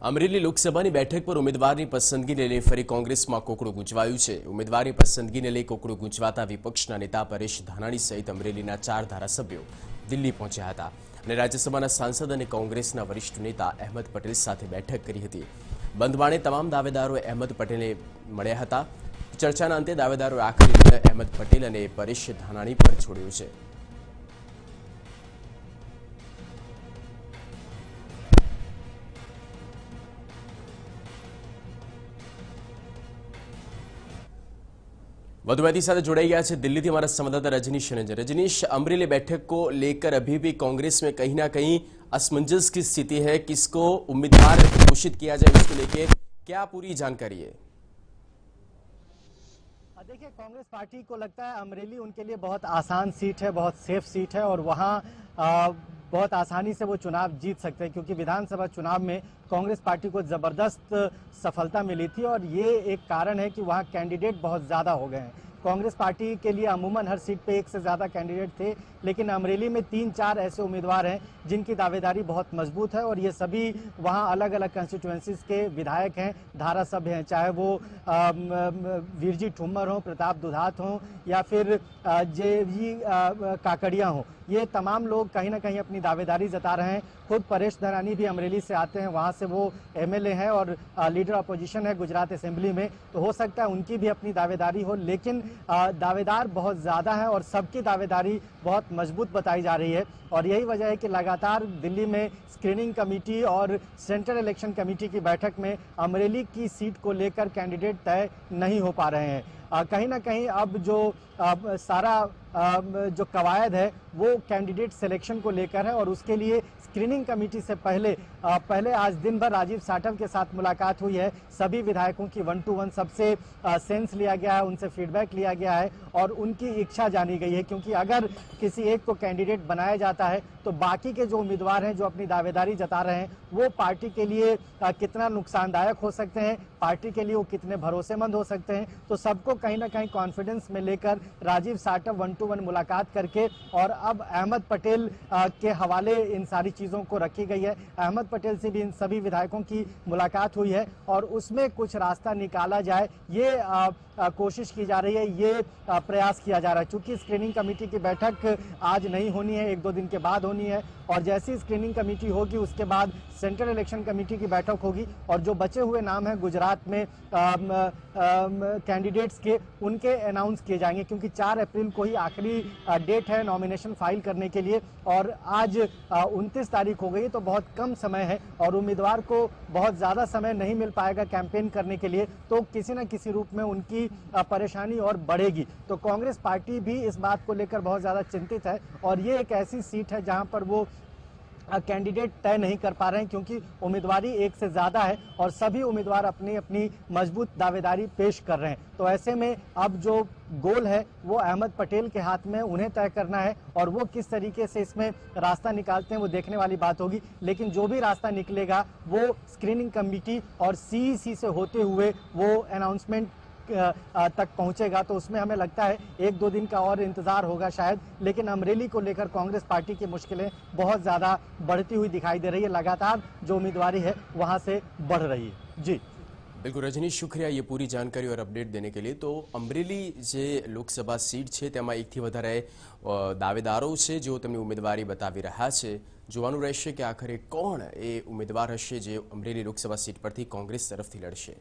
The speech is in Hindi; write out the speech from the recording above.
અમરેલી લોકસભાની બેઠક પર ઉમેદવારની પસંદગીને લઈ ફરી કોંગ્રેસમાં કોકડું ગૂંચવાયું છે। ઉમેદવારની પસંદગીને લઈ કોકડું ગૂંચવાતા વિપક્ષના નેતા પરેશ ધાનાણી સહિત અમરેલીના 4 ધારાસભ્યો દિલ્હી પહોંચ્યા હતા અને રાજ્યસભાના સાંસદ અને કોંગ્રેસના વરિષ્ઠ નેતા અહેમદ પટેલ સાથે બેઠક કરી હતી। બંધ બાણે તમામ દાવેદારોએ અહેમદ પટેલને મળ્યા હતા। ચર્ચાના અંતે દાવેદારોએ આખરી નિર્ણય અહેમદ પટેલ અને પરેશ ધાનાણી પર છોડ્યો છે। વધુ માહિતી સાથે જોડાई गया है दिल्ली थी हमारा संवाददाता रजनीश रंजन। रजनीश, अमरेली बैठक को लेकर अभी भी कांग्रेस में कहीं ना कहीं असमंजस की स्थिति है, किसको उम्मीदवार घोषित किया जाए इसको लेकर क्या पूरी जानकारी है? देखिए, कांग्रेस पार्टी को लगता है अमरेली उनके लिए बहुत आसान सीट है, बहुत सेफ सीट है और वहां बहुत आसानी से वो चुनाव जीत सकते हैं, क्योंकि विधानसभा चुनाव में कांग्रेस पार्टी को जबरदस्त सफलता मिली थी और ये एक कारण है कि वहां कैंडिडेट बहुत ज्यादा हो गए हैं। कांग्रेस पार्टी के लिए अमूमन हर सीट पे 1 से ज्यादा कैंडिडेट थे, लेकिन अमरेली में 3-4 ऐसे उम्मीदवार हैं जिनकी दावेदारी बहुत मजबूत है और ये सभी वहां अलग अलग कंस्टिट्यूएंसीज के विधायक हैं, धारासभ्य हैं, चाहे वो वीरजी ठुम्मर हो, प्रताप दुधात हो या फिर जेवी काकड़िया हो। ये तमाम लोग कहीं ना कहीं अपनी दावेदारी जता रहे हैं। खुद परेश धनानी भी अमरेली से आते हैं, वहां से वो एमएलए हैं और लीडर अपोजिशन है गुजरात असेंबली में, तो हो सकता है उनकी भी अपनी दावेदारी हो, लेकिन दावेदार बहुत ज्यादा है और सबकी दावेदारी बहुत मजबूत बताई जा रही है। और यही वजह है कि लगातार दिल्ली में स्क्रीनिंग कमेटी और सेंट्रल इलेक्शन कमेटी की बैठक में अमरेली की सीट को लेकर कैंडिडेट तय नहीं हो पा रहे हैं। कहीं ना कहीं अब जो सारा जो कवायद है वो कैंडिडेट सिलेक्शन को लेकर है और उसके लिए स्क्रीनिंग कमेटी से पहले आज दिन भर राजीव साटव के साथ मुलाकात हुई है। सभी विधायकों की 1-to-1 सबसे सेंस लिया गया है, उनसे फीडबैक लिया गया है और उनकी इच्छा जानी गई है, क्योंकि अगर किसी एक को कैंडिडेट बनाया जाता है तो बाकी के जो उम्मीदवार हैं जो अपनी दावेदारी जता रहे हैं वो पार्टी के लिए कितना नुकसानदायक हो सकते हैं, पार्टी के लिए वो कितने भरोसेमंद हो सकते हैं। तो सबको कहीं ना कहीं कॉन्फिडेंस में लेकर राजीव साटव 1-to-1 मुलाकात करके और अब अहमद पटेल के हवाले इन सारी चीजों को रखी गई है। अहमद पटेल से भी इन सभी विधायकों की मुलाकात हुई है और उसमें कुछ रास्ता निकाला जाए, ये कोशिश की जा रही है, ये प्रयास किया जा रहा है। चूंकि स्क्रीनिंग कमेटी की बैठक आज नहीं होनी है, 1-2 दिन के बाद होनी है और जैसी स्क्रीनिंग कमेटी होगी उसके बाद सेंट्रल इलेक्शन कमेटी की बैठक होगी और जो बचे हुए नाम हैं गुजरात में कैंडिडेट्स के, उनके अनाउंस किए जाएंगे, क्योंकि 4 अप्रैल को ही आखिरी डेट है नॉमिनेशन फाइल करने के लिए और आज 29 तारीख हो गई, तो बहुत कम समय है और उम्मीदवार को बहुत ज्यादा समय नहीं मिल पाएगा कैंपेन करने के लिए, तो किसी न किसी रूप में उनकी परेशानी और बढ़ेगी। तो कांग्रेस पार्टी भी इस बात को लेकर बहुत ज्यादा चिंतित है और ये एक ऐसी सीट है जहां पर वो कैंडिडेट तय नहीं कर पा रहे हैं, क्योंकि उम्मीदवारी 1 से ज्यादा है और सभी उम्मीदवार अपनी अपनी मजबूत दावेदारी पेश कर रहे हैं। तो ऐसे में अब जो गोल है वो अहमद पटेल के हाथ में, उन्हें तय करना है और वो किस तरीके से इसमें रास्ता निकालते हैं वो देखने वाली बात होगी। लेकिन जो भी रास्ता निकलेगा वो स्क्रीनिंग कमेटी और सीईसी से होते हुए वो अनाउंसमेंट तक पहुंचेगा, तो उसमें हमें लगता है 1-2 दिन का और इंतजार होगा शायद। लेकिन अमरेली को लेकर कांग्रेस पार्टी की मुश्किलें बहुत ज्यादा बढ़ती हुई दिखाई दे रही है, लगातार जो उम्मीदवारी है वहां से बढ़ रही है। जी बिल्कुल रजनीश, शुक्रिया ये पूरी जानकारी और अपडेट देने के लिए। तो अमरेली जे लोकसभा सीट है तेमां 1 થી વધારે દાવેદારો છે जो તેમની ઉમેદવારી બતાવી રહ્યા છે। જોવાનું રહેશે કે આખરે કોણ એ ઉમેદવાર હશે જે અમરેલી લોકસભા સીટ પરથી કોંગ્રેસ તરફથી લડશે।